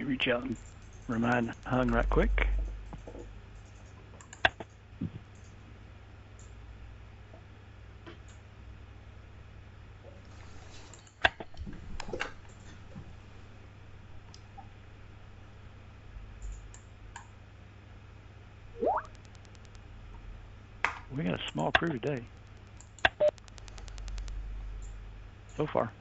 me reach out and remind Hung right quick. We got a small crew today. So far.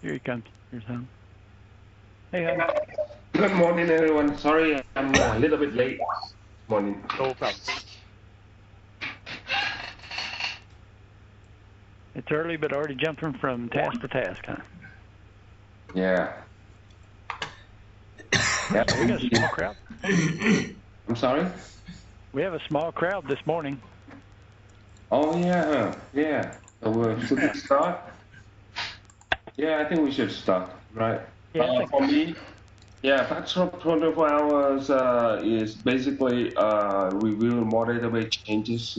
Here he comes. Here's Hung. Hey, Hung. Good morning, everyone. Sorry, I'm a little bit late this morning. No problem. It's early, but already jumping from task to task, huh? Yeah. We got a small crowd. I'm sorry? We have a small crowd this morning. Oh, yeah. Yeah. So should we start? Yeah, I think we should start, right? Yeah, For me, yeah, Patchwork 24 hours is basically review more database changes.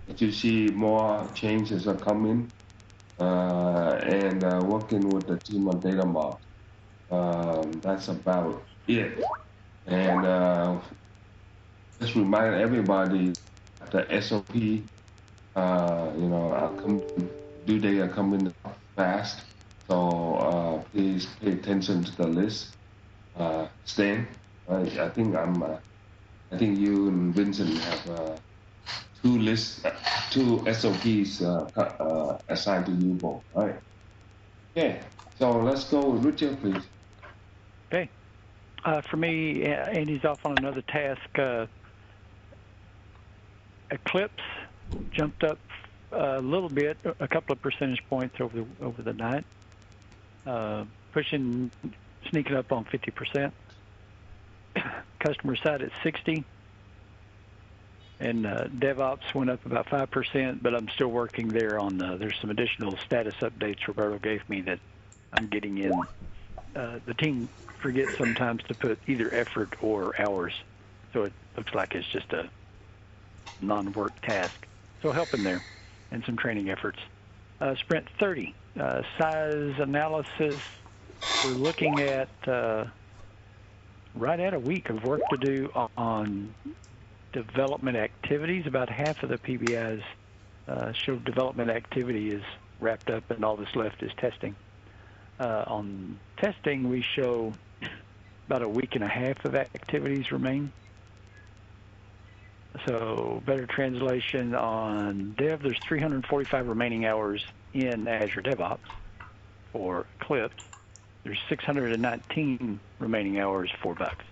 If you see more changes are coming, and working with the team on data mart. That's about it. And just remind everybody the SOP, due date are coming fast. So please pay attention to the list. Stan, I think you and Vincent have two SOPs assigned to you both, right? Okay, so let's go, Richard, please. Okay. For me, Andy's off on another task. Eclipse jumped up a little bit, a couple of percentage points over the night, sneaking up on 50%. Customer side at 60, and DevOps went up about 5%. But I'm still working there on. There's some additional status updates Roberto gave me that I'm getting in. The team forgets sometimes to put either effort or hours, so it looks like it's just a non-work task. So helping there, and some training efforts. Sprint 30, size analysis. We're looking at right at a week of work to do on development activities. About half of the PBIs show development activity is wrapped up, and all that's left is testing. On testing, we show about a week and a half of activities remain. So better translation on dev, there's 345 remaining hours in Azure DevOps for Eclipse. There's 619 remaining hours for Bugs.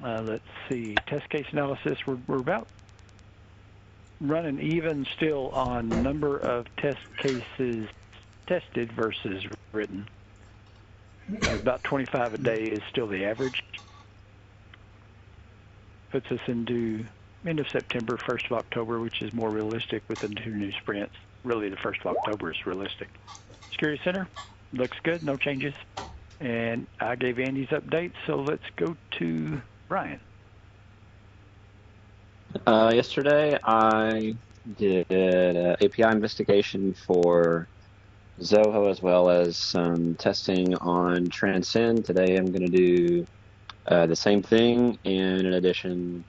Let's see, test case analysis, we're about running even still on number of test cases tested versus written. About 25 a day is still the average. Puts us into end of September, 1st of October, which is more realistic with the 2 new sprints. Really, the 1st of October is realistic. Security Center looks good, no changes. And I gave Andy's update, so let's go to Brian. Yesterday, I did an API investigation for Zoho as well as some testing on Transcend. Today, I'm going to do the same thing, and in addition,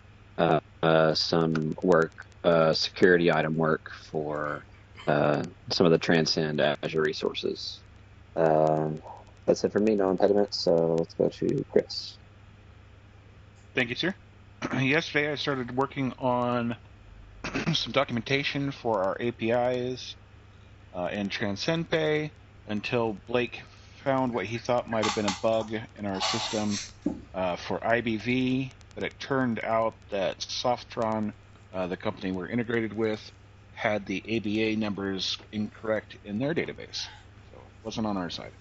some work, security item work for some of the Transcend Azure resources. That's it for me, no impediments, so let's go to Chris. Thank you, sir. Yesterday, I started working on some documentation for our APIs in Transcend Pay until Blake found what he thought might have been a bug in our system for IBV, but it turned out that Softron, the company we're integrated with, had the ABA numbers incorrect in their database. So it wasn't on our side.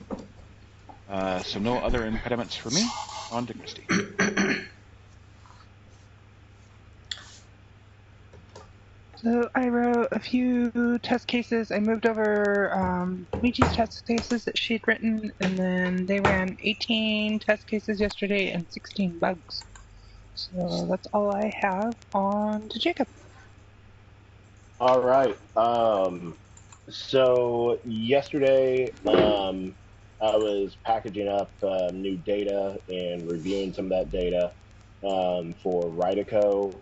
So no other impediments for me. On to Christy. So I wrote a few test cases. I moved over Luigi's test cases that she'd written, and then they ran 18 test cases yesterday and 16 bugs. So that's all I have. On to Jacob. All right. So yesterday, I was packaging up new data and reviewing some of that data for Rydeco.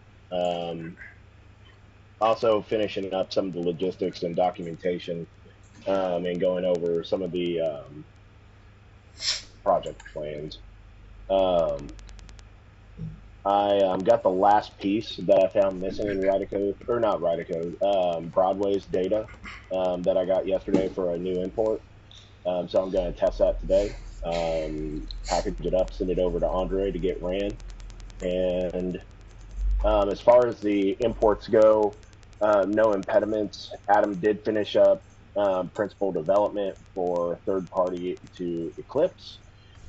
Also finishing up some of the logistics and documentation and going over some of the project plans. I got the last piece that I found missing in Rydeco, or not Rydeco, Broadway's data that I got yesterday for a new import. So I'm going to test that today, package it up, send it over to Andre to get ran. And as far as the imports go, no impediments. Adam did finish up principal development for third party to Eclipse.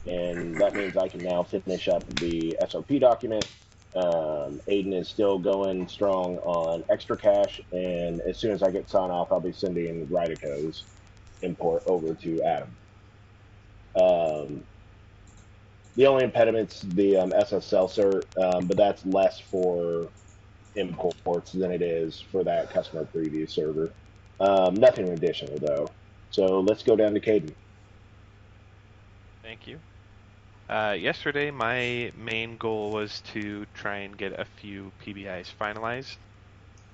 And that means I can now finish up the SOP document. Aiden is still going strong on ExtraCache, and as soon as I get sign off, I'll be sending Rydeco's import over to Adam. The only impediment's the SSL cert, but that's less for imports than it is for that customer preview server. Nothing additional though. So let's go down to Caden. Thank you. Yesterday, my main goal was to try and get a few PBIs finalized.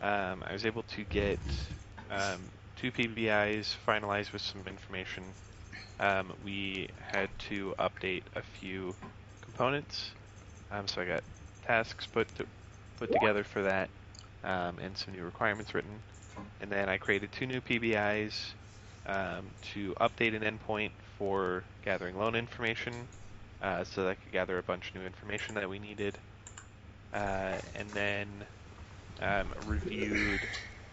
I was able to get 2 PBIs finalized with some information. We had to update a few components, so I got tasks put together for that, and some new requirements written. And then I created 2 new PBIs to update an endpoint for gathering loan information, so that I could gather a bunch of new information that we needed, and then reviewed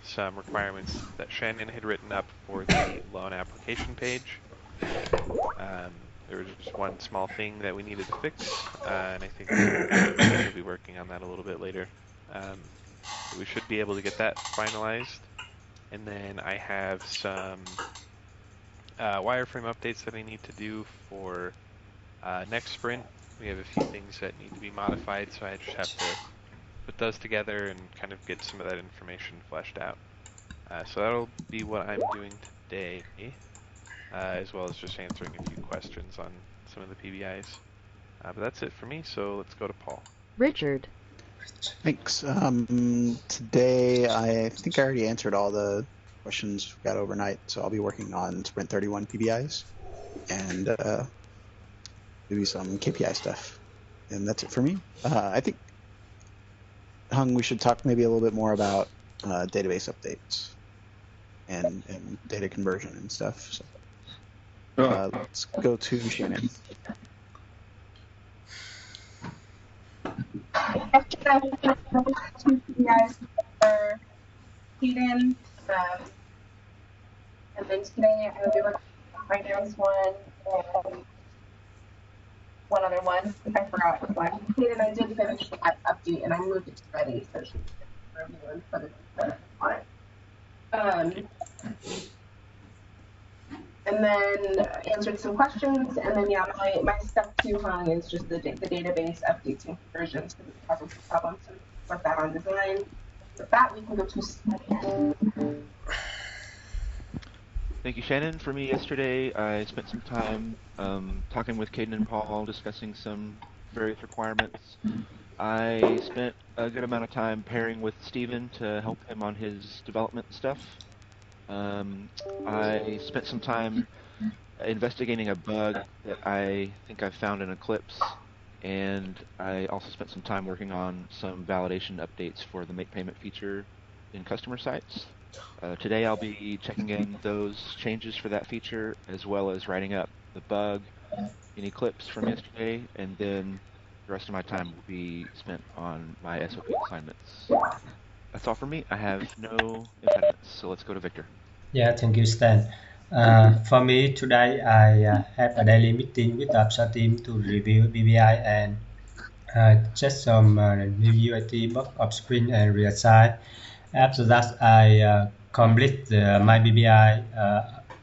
some requirements that Shannon had written up for the loan application page. There was just one small thing that we needed to fix, and I think we'll be working on that a little bit later. We should be able to get that finalized. And then I have some wireframe updates that I need to do for next sprint. We have a few things that need to be modified, so I just have to put those together and kind of get some of that information fleshed out. So that'll be what I'm doing today, as well as just answering a few questions on some of the PBIs. But that's it for me, so let's go to Paul. Richard. Thanks. Today, I think I already answered all the questions we got overnight, so I'll be working on Sprint 31 PBIs and maybe some KPI stuff. And that's it for me. I think, Hung, we should talk maybe a little bit more about database updates and data conversion and stuff. So let's go to Shannon. Yesterday, I finished 2 PBIs for Caden, and then today I will be working on finance one and one other one. I forgot which one. Caden, I did finish the update and I moved it to ready, so she's reviewing for the on it. And then answered some questions, and then yeah, my step 2, Hung, is just the database updates and conversions because it's causing some problems. So work that on design. With that, we can go to. Thank you, Shannon. For me, yesterday I spent some time talking with Caden and Paul, discussing some various requirements. I spent a good amount of time pairing with Steven to help him on his development stuff. I spent some time investigating a bug that I think I found in Eclipse, and I also spent some time working on some validation updates for the make payment feature in customer sites. Today I'll be checking in those changes for that feature, as well as writing up the bug in Eclipse from yesterday, and then the rest of my time will be spent on my SOP assignments. That's all for me. I have no impediments, so let's go to Victor. Yeah, thank you, Stan. For me, today I have a daily meeting with the Upsell team to review BBI and just some new UAT bug of Sprint and Real-Time. After that, I complete my BBI,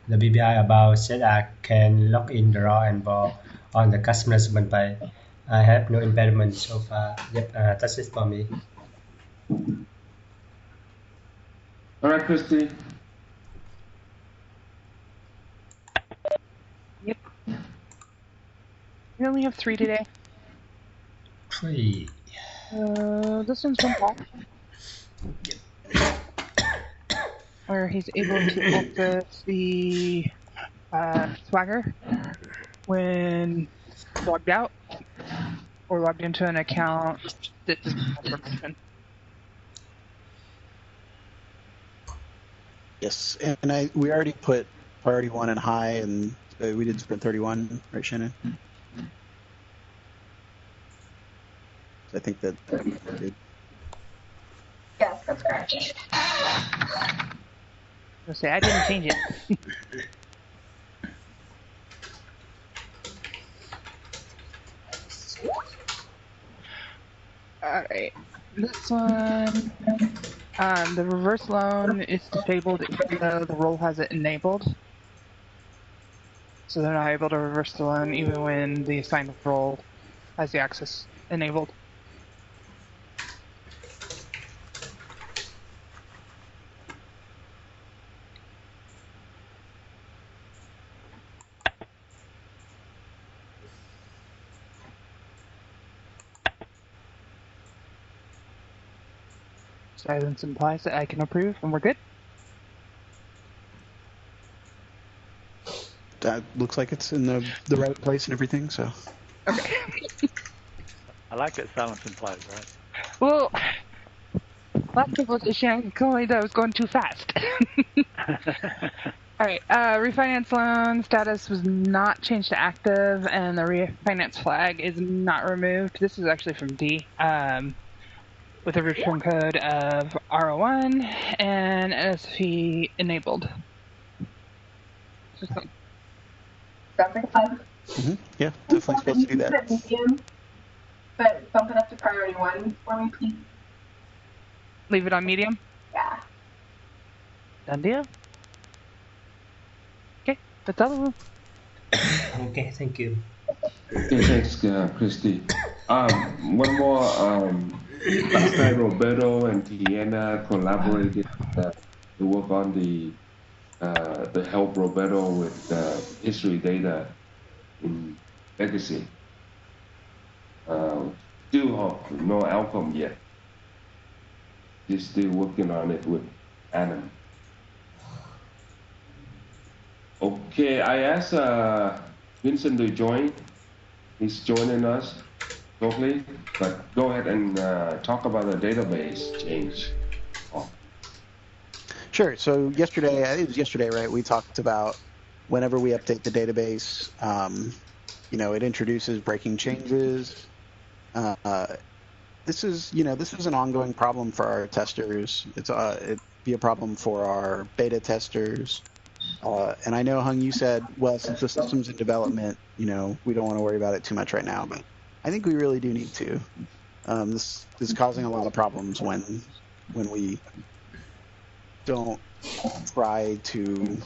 the BBI about said I can log in the raw and ball on the customer segment page. I have no impediment so far. Yep, that's it for me. All right, Christy. Yep. We only have 3 today. 3. This one's from Paul. Where he's able to access the Swagger when logged out or logged into an account that doesn't have permission. Yes, and we already put priority 1 in high, and we did sprint 31, right, Shannon? I think that did. Yes, that's correct. I'll say I didn't change it. Alright, this one, the reverse loan is disabled even though the role has it enabled. So they're not able to reverse the loan even when the assigned role has the access enabled. Silence implies that I can approve, and we're good. That looks like it's in the right place and everything, so. Okay. I like that silence implies, right? Well, last conversation I told that I was going too fast. Alright, refinance loan status was not changed to active, and the refinance flag is not removed. This is actually from D. With a return code of R01 and NSP enabled. Sounds like fun. Mm-hmm. Yeah, definitely supposed to do that. Medium, but bump it up to priority 1 for me, please. Leave it on medium? Yeah. Done deal. Okay, that's all of them. Okay, thank you. Okay, thanks, Christy. One more. Last night, Roberto and Tiana collaborated to work on the help Roberto with history data in Legacy. Still no outcome yet. He's still working on it with Adam. Okay, I asked Vincent to join. He's joining us shortly, but go ahead and talk about the database change. Oh. Sure. So yesterday, I think it was yesterday, right? We talked about whenever we update the database, it introduces breaking changes. This is an ongoing problem for our testers. It'd be a problem for our beta testers. And I know, Hung, you said, well, since the system's in development, we don't want to worry about it too much right now, but I think we really do need to. This is causing a lot of problems when we don't try to,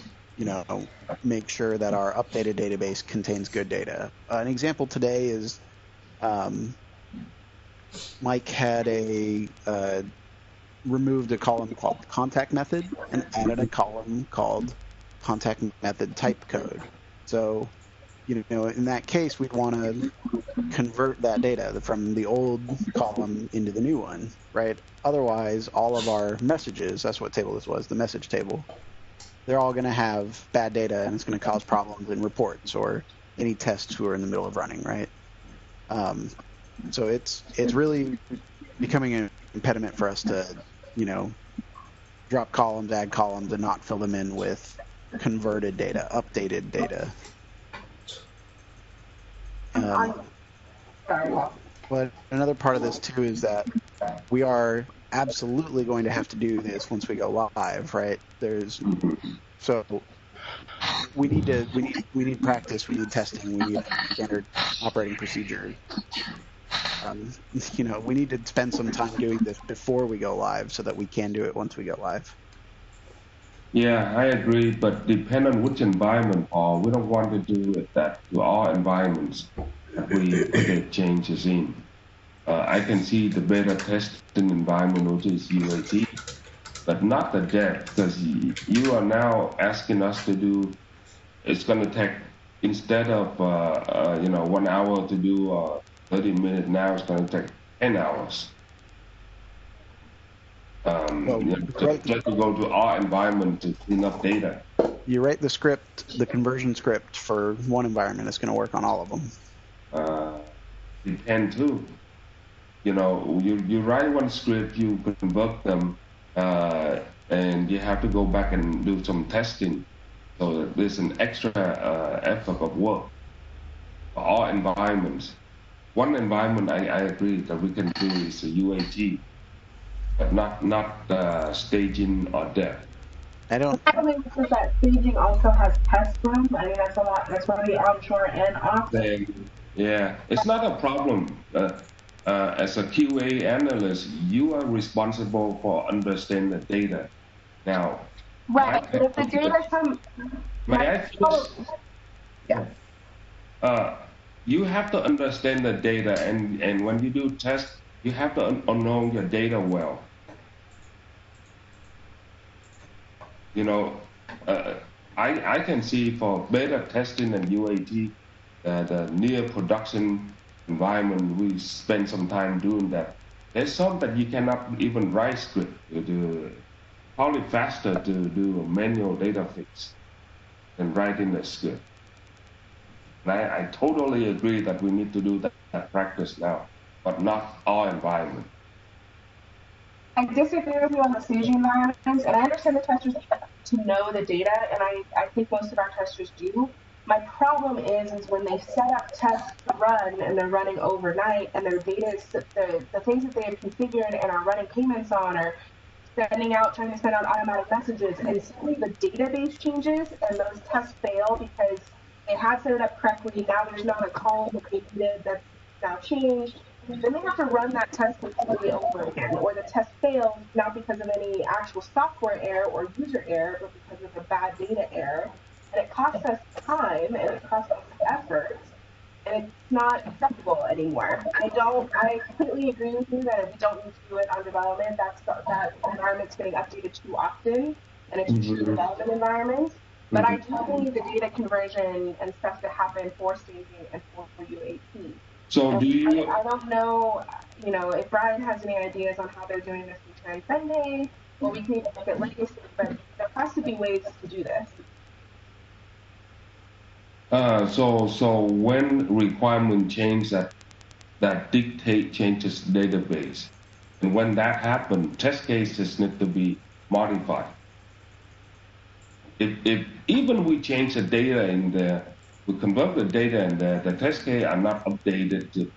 make sure that our updated database contains good data. An example today is Mike had removed a column called contact method and added a column called contact method type code. So, in that case, we'd want to convert that data from the old column into the new one, right? Otherwise, all of our messages, that's what table this was, the message table, they're all going to have bad data, and it's going to cause problems in reports or any tests who are in the middle of running, right? So it's really becoming an impediment for us to, drop columns, add columns, and not fill them in with converted data, updated data. But another part of this too is that we are absolutely going to have to do this once we go live, right? So we need practice, we need testing, we need standard operating procedure. We need to spend some time doing this before we go live so that we can do it once we go live. Yeah, I agree, but depend on which environment, Paul. We don't want to do that to all environments. that we put the changes in. I can see the beta testing environment, which is UAT, but not the dev, because you are now asking us to do. It's going to take, instead of 1 hour to do 30 minutes, now it's going to take 10 hours. Just to go to our environment to clean up data. You write the script, the conversion script for one environment, it's going to work on all of them. Depend too. You write one script, you convert them, and you have to go back and do some testing. So there's an extra effort of work for all environments. One environment I agree that we can do is a UAT, but not staging or dev. I don't. I believe that staging also has test rooms. I mean, that's a lot. That's really onshore and offshore. Yeah, it's not a problem. As a QA analyst, you are responsible for understanding the data. Now, right, but if the data comes... May I finish? Yeah. You have to understand the data, and when you do tests, you have to know your data well. I can see for beta testing and UAT, the near production environment, we spend some time doing that. There's some that you cannot even write script. Probably faster to do a manual data fix than writing the script. And I totally agree that we need to do that practice now, but not our environment. I disagree with you on the staging environments, and I understand the testers to know the data, and I think most of our testers do. My problem is when they set up tests to run and they're running overnight and their data is the things that they have configured and are running payments on are trying to send out automatic messages, and suddenly the database changes and those tests fail because they had set it up correctly. Now there's not a column that they needed that's now changed. Then they have to run that test completely over again, or the test fails not because of any actual software error or user error, but because of a bad data error. And it costs us time and it costs us effort, and it's not acceptable anymore. I completely agree with you that if we don't need to do it on development, that environment's getting updated too often, and it's a true development environment. But I do believe the data conversion and stuff to happen for staging and for UAT. So and do you? I don't know, if Brian has any ideas on how they're doing this in Transcend, or we can even look at Legacy, but there has to be ways to do this. So when requirement change that dictate changes database, and when that happens, test cases need to be modified. If even we change the data in there, we convert the data in there, the test case are not updated to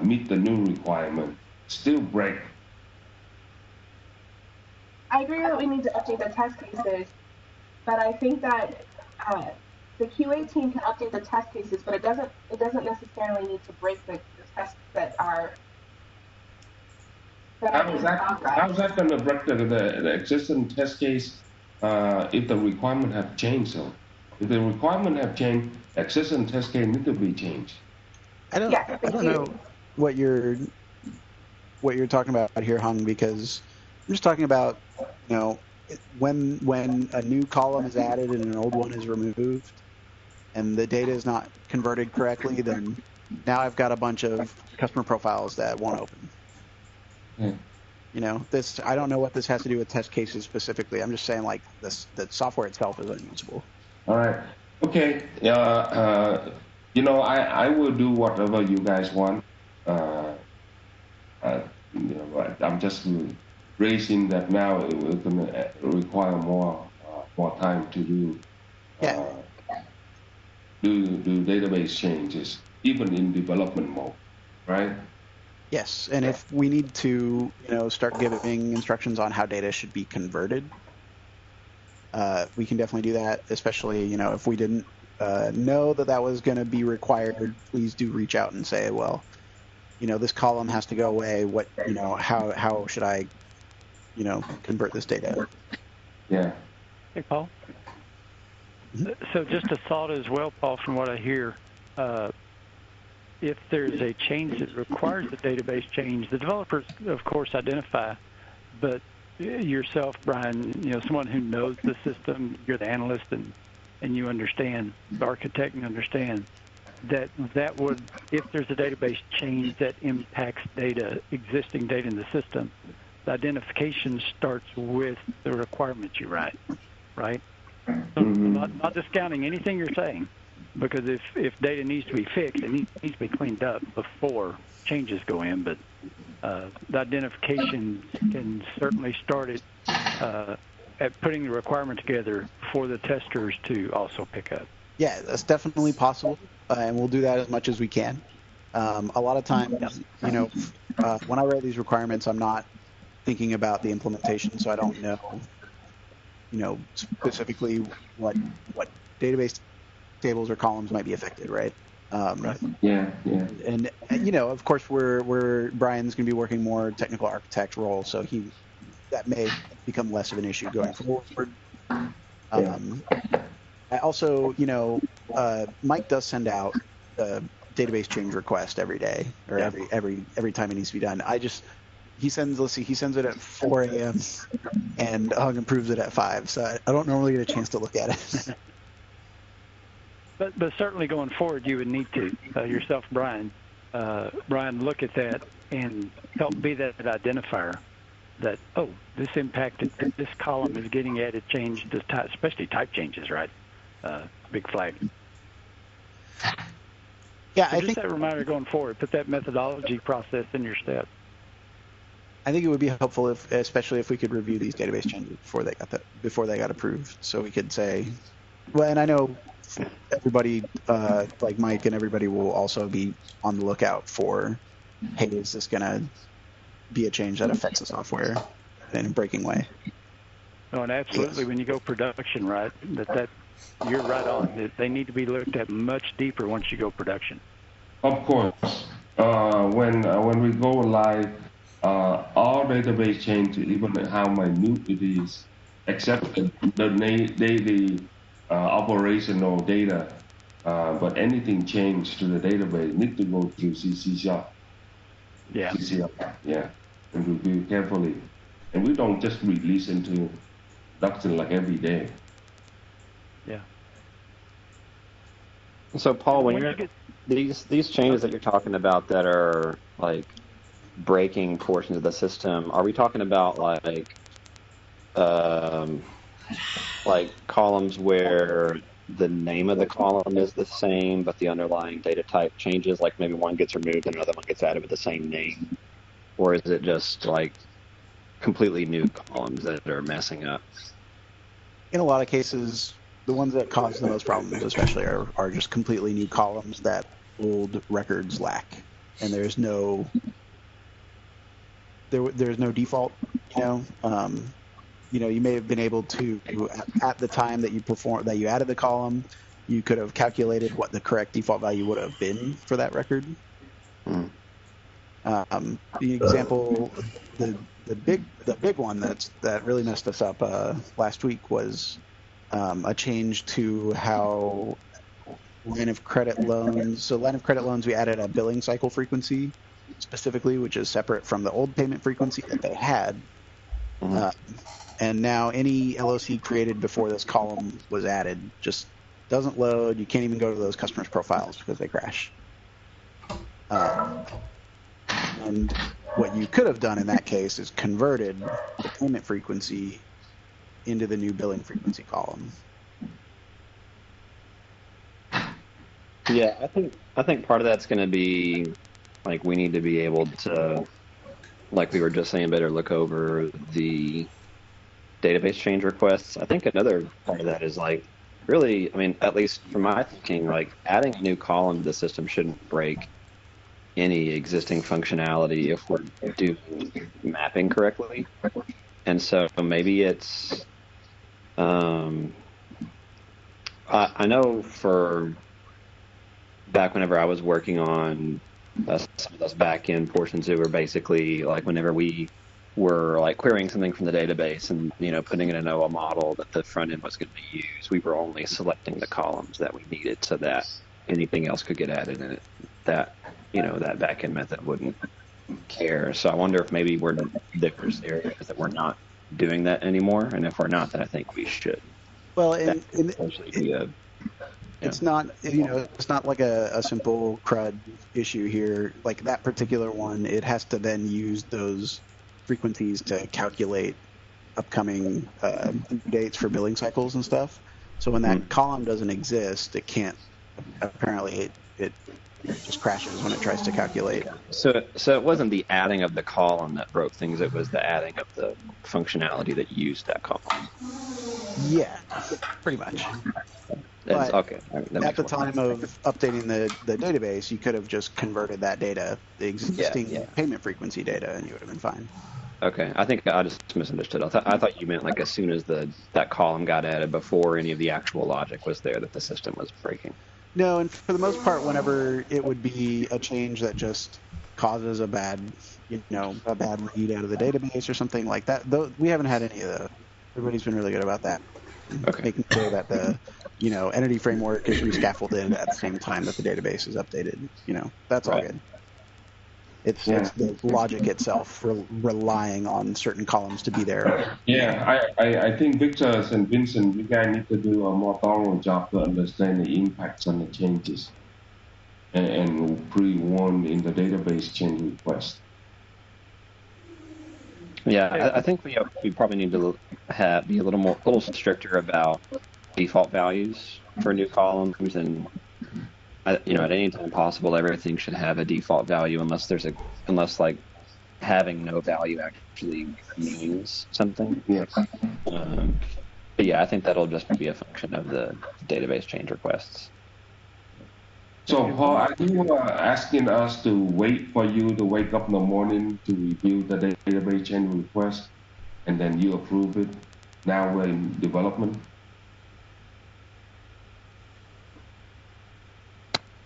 meet the new requirement, still break. I agree that we need to update the test cases, but I think that the QA team can update the test cases, but it doesn't necessarily need to break the tests that are. How's that going to break the existing test case if the requirement have changed? So if the requirement have changed, existing test case need to be changed. I don't know what you're talking about here, Hung, because I'm just talking about when a new column is added and an old one is removed, and the data is not converted correctly, then now I've got a bunch of customer profiles that won't open. This, I don't know what this has to do with test cases specifically. I'm just saying, like, the software itself is unusable. All right. Okay. I will do whatever you guys want. I'm just raising that now. It will going to require more time to do. Do database changes, even in development mode, right? Yes, and if we need to, start giving instructions on how data should be converted, we can definitely do that. Especially, if we didn't know that was going to be required, please do reach out and say, well, this column has to go away. What, how should I, convert this data? Yeah. Hey, Paul. So just a thought as well, Paul, from what I hear, if there's a change that requires a database change, the developers, of course, identify, but yourself, Brian, someone who knows the system, you're the analyst, and you understand, the architect, and understand that would, if there's a database change that impacts existing data in the system, the identification starts with the requirements you write, right? So not discounting anything you're saying, because if data needs to be fixed, it needs to be cleaned up before changes go in, but the identification can certainly start at putting the requirement together for the testers to also pick up. Yeah, that's definitely possible, and we'll do that as much as we can. A lot of times, when I write these requirements, I'm not thinking about the implementation, so I don't know, specifically what database tables or columns might be affected, right? Right. Yeah. And of course, Brian's going to be working more technical architect role, so that may become less of an issue going forward. I also, Mike does send out a database change request every day, or every time it needs to be done. He sends it at 4 a.m. and Hung approves it at 5, so I don't normally get a chance to look at it. But certainly going forward, you would need to yourself, Brian, look at that and help be that identifier that, this impacted, this column is getting added, changed, especially type changes, right? Big flag. Yeah, so I just think that reminder going forward. Put that methodology process in your steps. I think it would be helpful especially if we could review these database changes before they got approved, so we could say, well, and I know everybody, like Mike and everybody, will also be on the lookout for, hey, is this going to be a change that affects the software in a breaking way? Oh, and absolutely, when you go production, right, that you're right on. They need to be looked at much deeper once you go production. Of course. When we go live, all database changes, even how minute it is, except the daily operational data, but anything changed to the database need to go through CC#. Yeah. CC#, yeah, and review carefully. And we don't just release into production like every day. Yeah. So Paul, these changes that you're talking about that are like breaking portions of the system, are we talking about like columns where the name of the column is the same, but the underlying data type changes, like maybe one gets removed and another one gets added with the same name? Or is it just like completely new columns that are messing up? In a lot of cases, the ones that cause the most problems especially are just completely new columns that old records lack. And there's no default, you may have been able to, at the time that you added the column, you could have calculated what the correct default value would have been for that record. The example, the big one that really messed us up last week was a change to how line of credit loans. So line of credit loans, we added a billing cycle frequency specifically, which is separate from the old payment frequency that they had. And now any LOC created before this column was added just doesn't load. You can't even go to those customers' profiles because they crash. And what you could have done in that case is converted the payment frequency into the new billing frequency column. Yeah, I think part of that's going to be like we need to be able to, like we were just saying, better look over the database change requests. I think another part of that is like really, I mean, at least from my thinking, like adding a new column to the system shouldn't break any existing functionality if we're doing mapping correctly. And so maybe it's, I know for back whenever I was working on some of those back-end portions that were basically like whenever we were like querying something from the database and, putting in an OA model that the front end was going to use, we were only selecting the columns that we needed so that anything else could get added in it. That that backend method wouldn't care. So I wonder if maybe there's areas that we're not doing that anymore, and if we're not, then I think we should. Well, it's not, it's not like a simple CRUD issue here. Like that particular one, it has to then use those frequencies to calculate upcoming dates for billing cycles and stuff. So when that column doesn't exist, it can't. Apparently, it just crashes when it tries to calculate. So it wasn't the adding of the column that broke things. It was the adding of the functionality that used that column. Yeah, pretty much. But okay. At the time of updating the database, you could have just converted that data, the existing payment frequency data, and you would have been fine. Okay, I think I just misunderstood. I thought you meant like as soon as that column got added, before any of the actual logic was there, that the system was breaking. No, and for the most part, whenever it would be a change that just causes a bad read out of the database or something like that, though we haven't had any of those. Everybody's been really good about that. Okay. Making sure that the entity framework is rescaffolded at the same time that the database is updated. That's all good. It's the logic itself relying on certain columns to be there. Yeah, I think Victor and Vincent, you guys need to do a more thorough job to understand the impacts on the changes and pre-warn in the database change request. Yeah, I think we probably need to be a little stricter about default values for new columns, and at any time possible, everything should have a default value unless like having no value actually means something. Yes. But yeah, I think that'll just be a function of the database change requests. So, Paul, are you asking us to wait for you to wake up in the morning to review the database change request, and then you approve it? Now we're in development.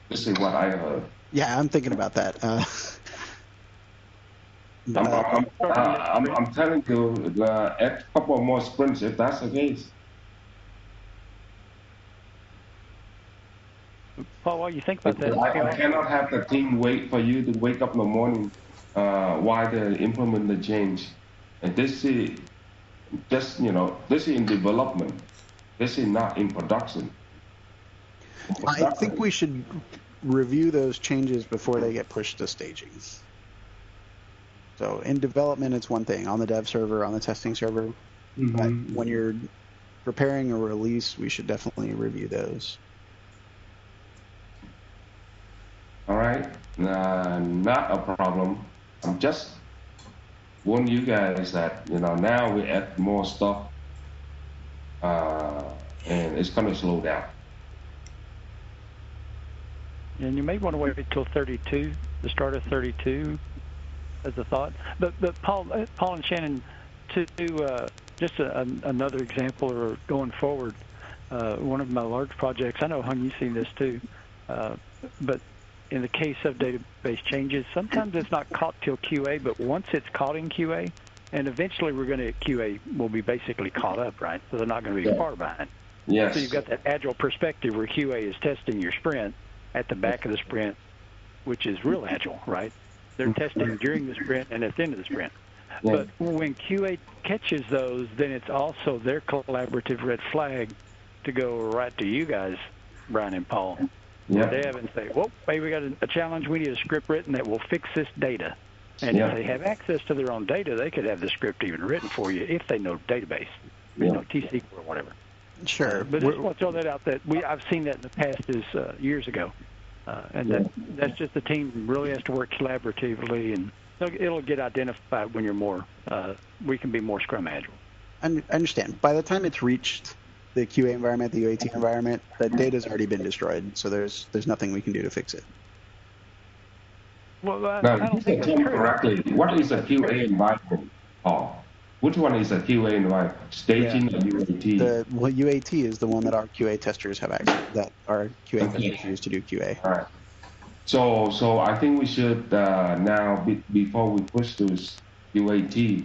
This is what I heard. Yeah, I'm thinking about that. I'm telling you, add a couple more sprints if that's the case. Paul, what do you think about that? I cannot have the team wait for you to wake up in the morning while they implement the change. And this is just, this is in development. This is not in production. I think we should review those changes before they get pushed to staging. So in development, it's one thing. On the dev server, on the testing server. But when you're preparing a release, we should definitely review those. All right, not a problem. I'm just warning you guys that now we add more stuff, and it's gonna slow down. And you may want to wait until 32, the start of 32, as a thought. But Paul and Shannon, to do just another example or going forward, one of my large projects. I know, Hung, you've seen this too, but in the case of database changes, sometimes it's not caught till QA, but once it's caught in QA, and eventually QA will be basically caught up, right? So they're not going to be far behind. Yes. So you've got that agile perspective where QA is testing your sprint at the back of the sprint, which is real agile, right? They're testing during the sprint and at the end of the sprint. Yeah. But when QA catches those, then it's also their collaborative red flag to go right to you guys, Brian and Paul. Yeah. Dev, and say, well, hey, we got a challenge. We need a script written that will fix this data. And if they have access to their own data, they could have the script even written for you if they know database, T-SQL or whatever. Sure. But I just want to throw that out that I've seen that in the past years ago. And that's just the team really has to work collaboratively, and it'll get identified when you're we can be more Scrum Agile. I understand. By the time it's reached the QA environment, the UAT environment, the data's already been destroyed, so there's nothing we can do to fix it. Well, I now, don't think that's true. Correctly, what is a QA environment, Paul? Which one is a QA environment? Staging or UAT? UAT is the one that our QA testers have access, that our QA testers use to do QA. All right. So I think we should now, before we push this UAT,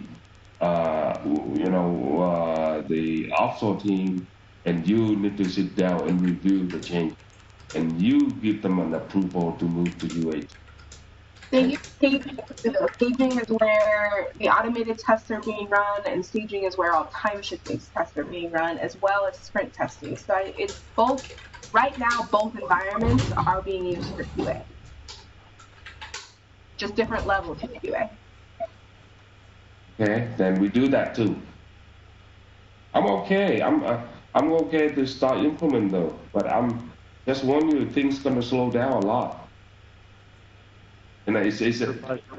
the offshore team and you need to sit down and review the change, and you give them an approval to move to UAT. They use staging. Staging is where the automated tests are being run, and staging is where all time shift-based tests are being run, as well as sprint testing. So it's both. Right now, both environments are being used for QA. Just different levels of QA. Okay, then we do that too. I'm okay. I'm okay to start implement though, but I'm just warn you, things gonna slow down a lot, and it's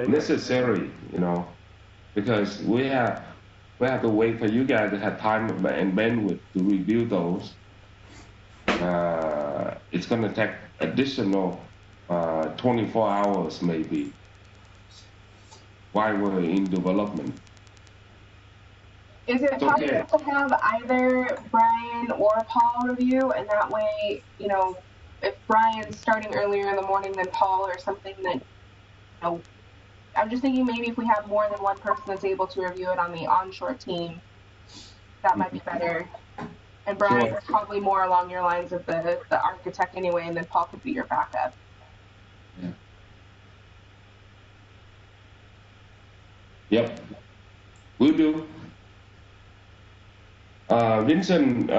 necessary, you know, because we have to wait for you guys to have time and bandwidth to review those. It's gonna take additional 24 hours maybe while we're in development. Is it possible to have either Brian or Paul review, and that way, you know, if Brian's starting earlier in the morning than Paul or something, that, you know, I'm just thinking maybe if we have more than one person that's able to review it on the onshore team, that might be better. And Brian is probably more along your lines of the architect anyway, and then Paul could be your backup. Yeah. Yep, we do. Vincent,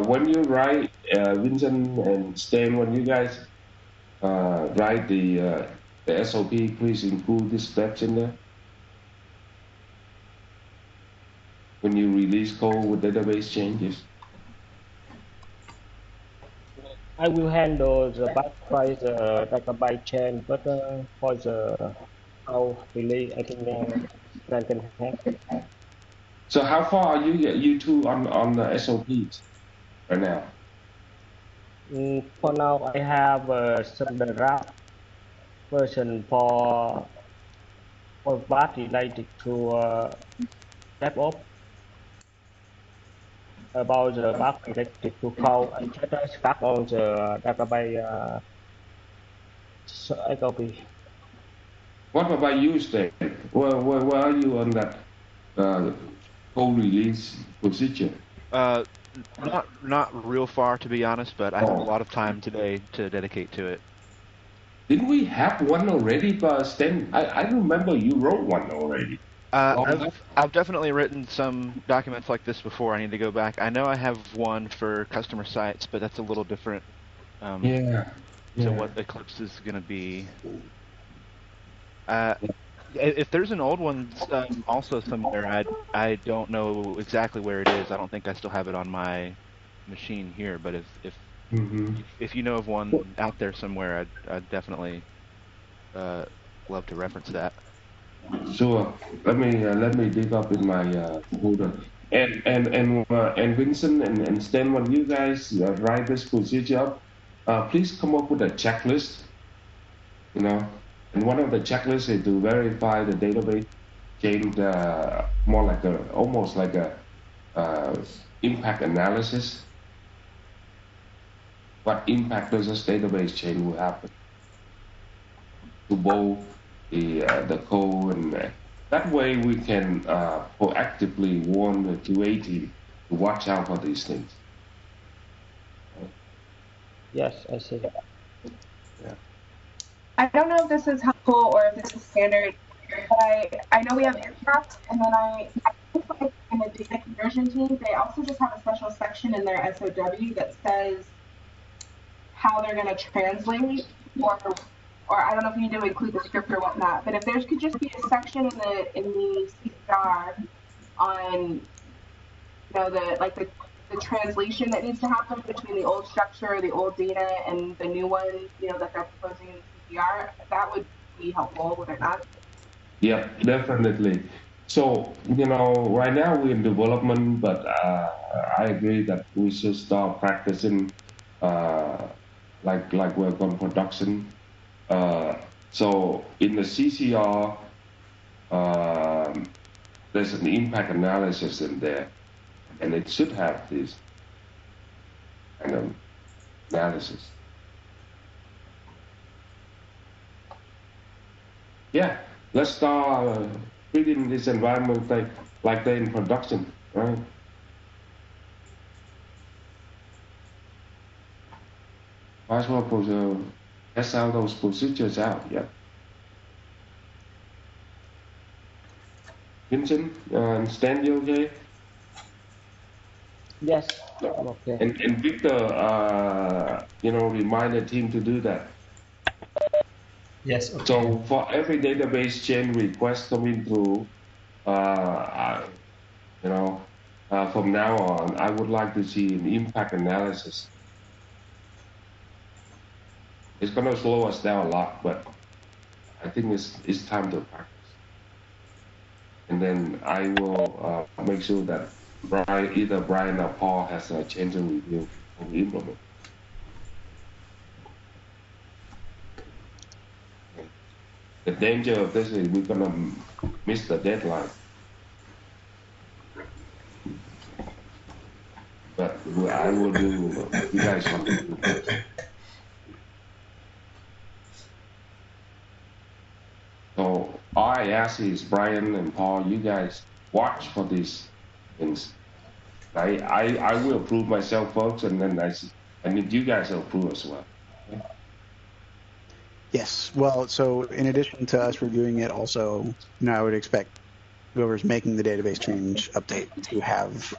when you write, Vincent and Stan, when you guys write the SOP, please include these steps in there. When you release code with database changes. I will handle the backprice database change, but for the really, I think Stan can have. So how far are you two on the SOPs right now? For now, I have some draft version for part related to DevOps about the bug related to code. I just stuck on the database SOP. What about you, Stan? Where are you on that code release procedure? Not real far, to be honest, but I have a lot of time today to dedicate to it. Didn't we have one already, Stan? I remember you wrote one already. I've definitely written some documents like this before. I need to go back. I know I have one for customer sites, but that's a little different. So what Eclipse is going to be. If there's an old one also somewhere, I don't know exactly where it is. I don't think I still have it on my machine here. But if you know of one out there somewhere, I'd definitely love to reference that. Sure. Let me dig up in my folder. And Vincent and Stan, when you guys write this procedure up, please come up with a checklist. You know, and one of the checklists is to verify the database change, more like almost like a impact analysis. What impact does this database change will happen to both the code, and that way we can proactively warn the QA team to watch out for these things. Yes, I see. Yeah. I don't know if this is helpful or if this is standard, but I know we have impacts, and then I think like in the data conversion team, they also just have a special section in their SOW that says how they're going to translate, or I don't know if you need to include the script or whatnot, but if there could just be a section in the CCR on, you know, the translation that needs to happen between the old structure, the old data, and the new one, you know, that they're proposing in the CCR, that would be helpful, would it not? Yeah, definitely. So, you know, right now we're in development, but I agree that we should start practicing like work on production. So in the CCR, there's an impact analysis in there, and it should have this kind of analysis. Yeah, let's start treating this environment like they're in production, right? Might as well test out those procedures out, yeah. Vincent and Stan, you okay? Yes, I'm okay. And Victor, remind the team to do that. Yes, okay. So for every database change request coming through, from now on, I would like to see an impact analysis. It's going to slow us down a lot, but I think it's time to practice. And then I will make sure that either Brian or Paul has a change in review and we implement. The danger of this is we're going to miss the deadline. But I will do what you guys want to do. So all I ask is Brian and Paul, you guys watch for these things. I will approve myself, folks, and then I need you guys to approve as well. Okay? Yes. Well, so in addition to us reviewing it, also, I would expect whoever's making the database change update to have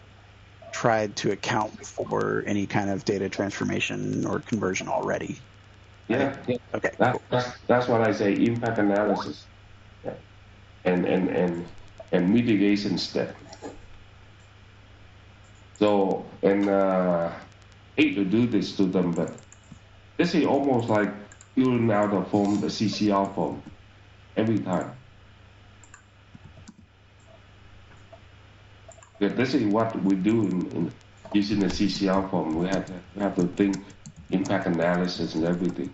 tried to account for any kind of data transformation or conversion already. Yeah. Okay. That's what I say. Impact analysis, yeah. and mitigation step. So hate to do this to them, but this is almost like filling out the form, the CCR form, every time. Yeah, this is what we do in using the CCR form. We have to think impact analysis and everything.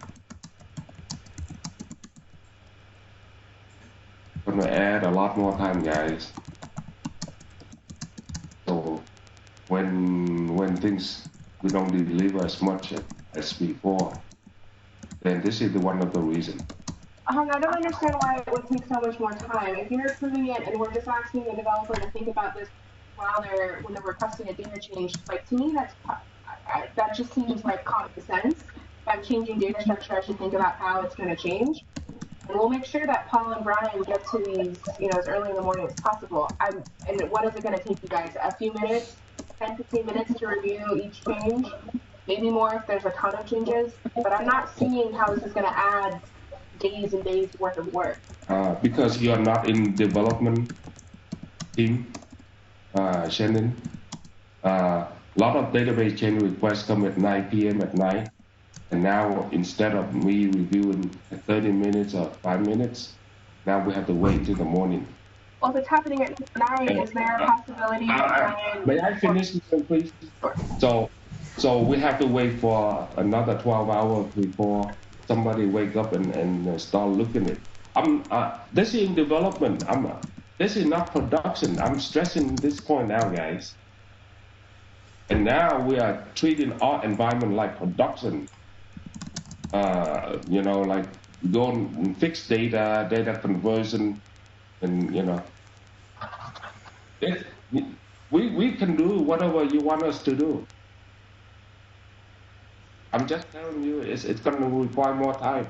I'm gonna add a lot more time, guys. So when things we don't deliver as much as before, then this is one of the reasons. I don't understand why it would take so much more time. If you're approving it and we're just asking the developer to think about this when they're requesting a data change, like to me that just seems like common sense. If I'm changing data structure, I should think about how it's going to change. And we'll make sure that Paul and Brian get to these, as early in the morning as possible. And what is it going to take you guys? A few minutes, 10, 15 minutes to review each change? Maybe more if there's a ton of changes. But I'm not seeing how this is going to add days and days worth of work. Because you are not in development team, Shannon. A lot of database change requests come at 9 p.m. at night. And now, instead of me reviewing 30 minutes or 5 minutes, now we have to wait till the morning. Well, if it's happening at night, is there a possibility that may I finish this one, please? So we have to wait for another 12 hours before somebody wake up and start looking at it. This is in development. This is not production. I'm stressing this point now, guys. And now we are treating our environment like production. Like go and fix data conversion, and we can do whatever you want us to do. I'm just telling you, it's going to require more time.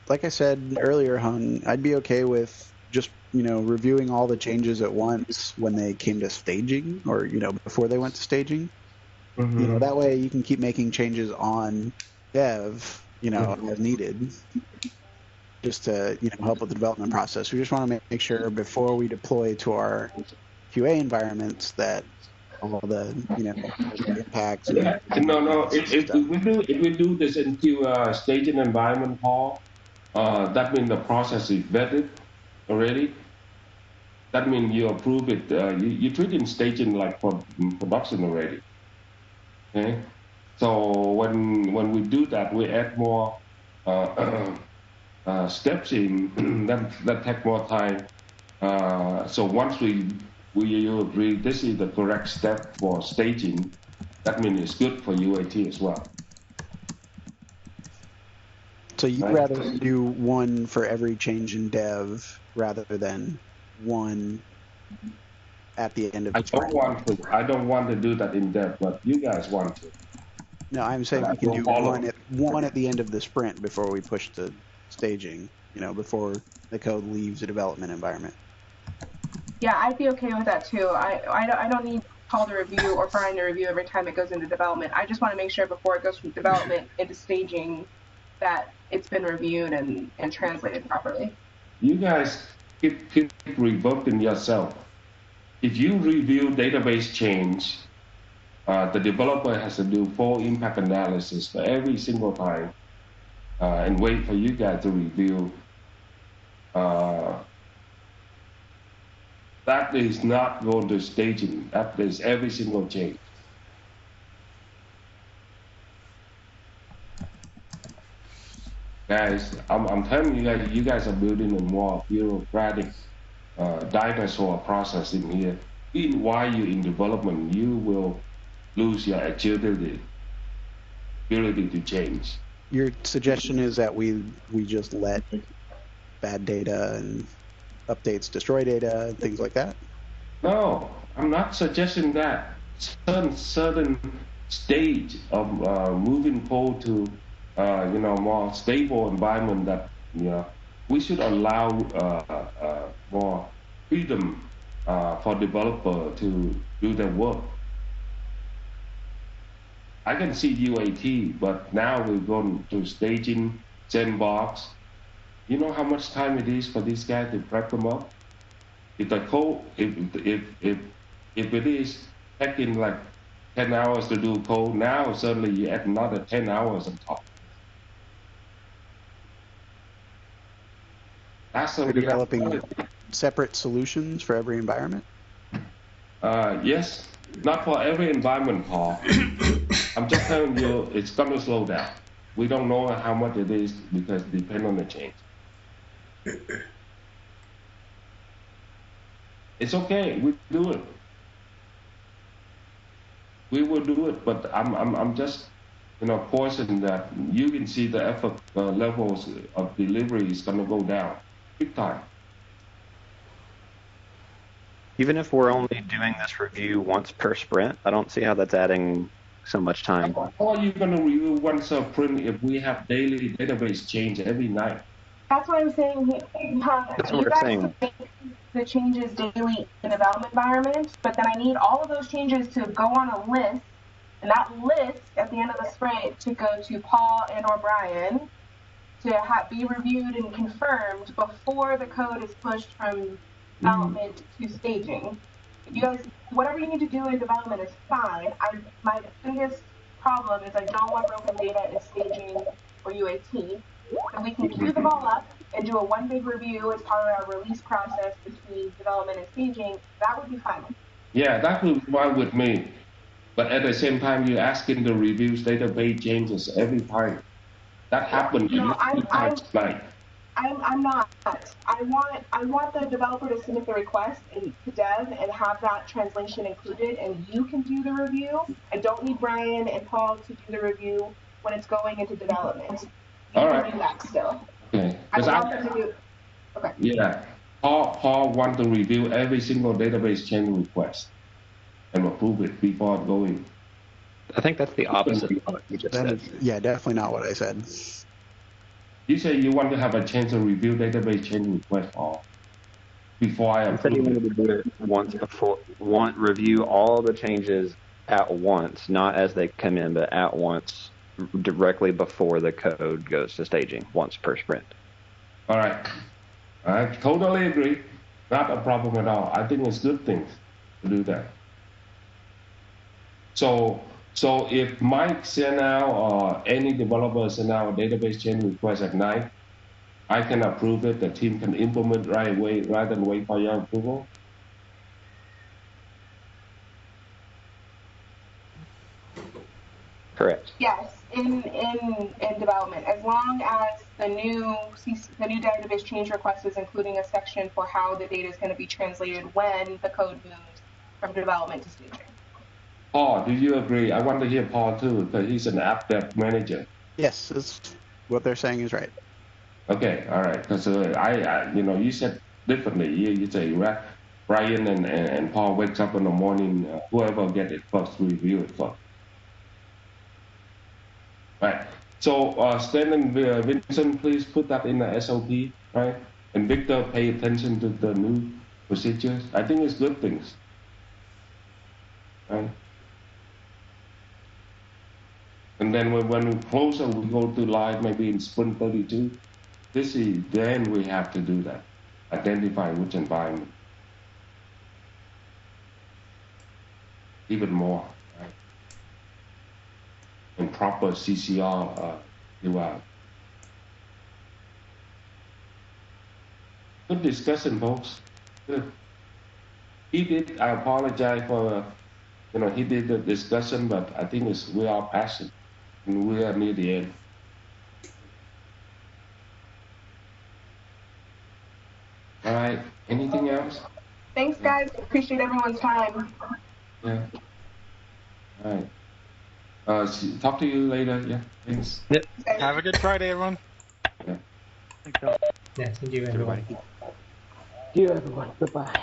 Like I said earlier, Hung, I'd be okay with just reviewing all the changes at once when they came to staging, or before they went to staging. Mm-hmm. That way you can keep making changes on dev. As needed, just to help with the development process. We just want to make sure before we deploy to our QA environments that all the impacts. If we do this into staging environment, Paul, that means the process is vetted already. That means you approve it. You treat in staging like production already. Okay. So when we do that, we add more steps in that take more time. So once we agree this is the correct step for staging, that means it's good for UAT as well. So you'd rather do one for every change in dev rather than one at the end of the sprint? I don't want to do that in dev, but you guys want to. No, I'm saying we can do one at the end of the sprint before we push to staging, before the code leaves the development environment. Yeah, I'd be okay with that too. I don't need Paul to review or Brian to review every time it goes into development. I just want to make sure before it goes from development into staging that it's been reviewed and translated properly. You guys keep reverting yourself. If you review database change, the developer has to do full impact analysis for every single time and wait for you guys to review. That is not going to staging. That is every single change. Guys, I'm telling you guys are building a more bureaucratic dinosaur process in here. While you're in development, you will lose your agility, ability to change. Your suggestion is that we just let bad data and updates destroy data and things like that? No, I'm not suggesting that. Certain stage of moving code to more stable environment that we should allow more freedom for developer to do their work. I can see UAT, but now we're going to staging, sandbox. You know how much time it is for these guys to prep them up? If the code, if it is taking like 10 hours to do code, now suddenly you add another 10 hours on top. That's We're developing separate solutions for every environment? Yes, not for every environment, Paul. I'm just telling you, it's going to slow down. We don't know how much it is because it depends on the change. It's okay, we do it. We will do it, but I'm just pointing that you can see the effort levels of delivery is going to go down big time. Even if we're only doing this review once per sprint, I don't see how that's adding so much time. How are you going to review once a sprint if we have daily database change every night? That's what I'm saying. That's what we're saying. Make the changes daily in the development environment, but then I need all of those changes to go on a list, and that list at the end of the sprint to go to Paul and or Brian to be reviewed and confirmed before the code is pushed from development to staging. You guys, whatever you need to do in development is fine. My biggest problem is I don't want broken data in staging or UAT. And we can queue them all up and do a one big review as part of our release process between development and staging. That would be fine. Yeah, that would be fine with me. But at the same time, you're asking the reviews database changes every time. That happened every time tonight. I'm not. I want the developer to submit the request to dev and have that translation included, and you can do the review. I don't need Brian and Paul to do the review when it's going into development. All right. Do that still. Okay. I want them to do. Okay. Yeah. Paul wants to review every single database change request and approve it before going. I think that's the opposite of what you just said. Yeah, definitely not what I said. You say you want to have a chance to review database change request, Paul, before I approve. I said you wanted to do it once before. Review all the changes at once, not as they come in, but at once, directly before the code goes to staging, once per sprint. All right. I totally agree. Not a problem at all. I think it's good things to do that. So if Mike send out or any developer send out a database change request at night, I can approve it. The team can implement right away rather than wait for your approval. Correct. Yes, in development, as long as the new database change request is including a section for how the data is going to be translated when the code moves from development to staging. Paul, do you agree? I want to hear Paul too, because he's an app dev manager. Yes, that's what they're saying is right. Okay, all right. Because you said differently. You say Brian and Paul wakes up in the morning. Whoever get it first, review it first. Right. So Stan and Vincent, please put that in the SOP, right? And Victor, pay attention to the new procedures. I think it's good things. Right? And then when we closer, we go to live maybe in Sprint 32. This is then we have to do that. Identify which environment. Even more, right? And proper CCR UI. Good discussion, folks. Good. He did. I apologize for, he did the discussion, but I think we are passionate, and we are near the end. All right. Anything else? Thanks, guys. Appreciate everyone's time. Yeah. All right. Talk to you later. Yeah. Thanks. Yep. Have a good Friday, everyone. Yeah. Yeah, thank you everyone. Thank you everyone. Goodbye.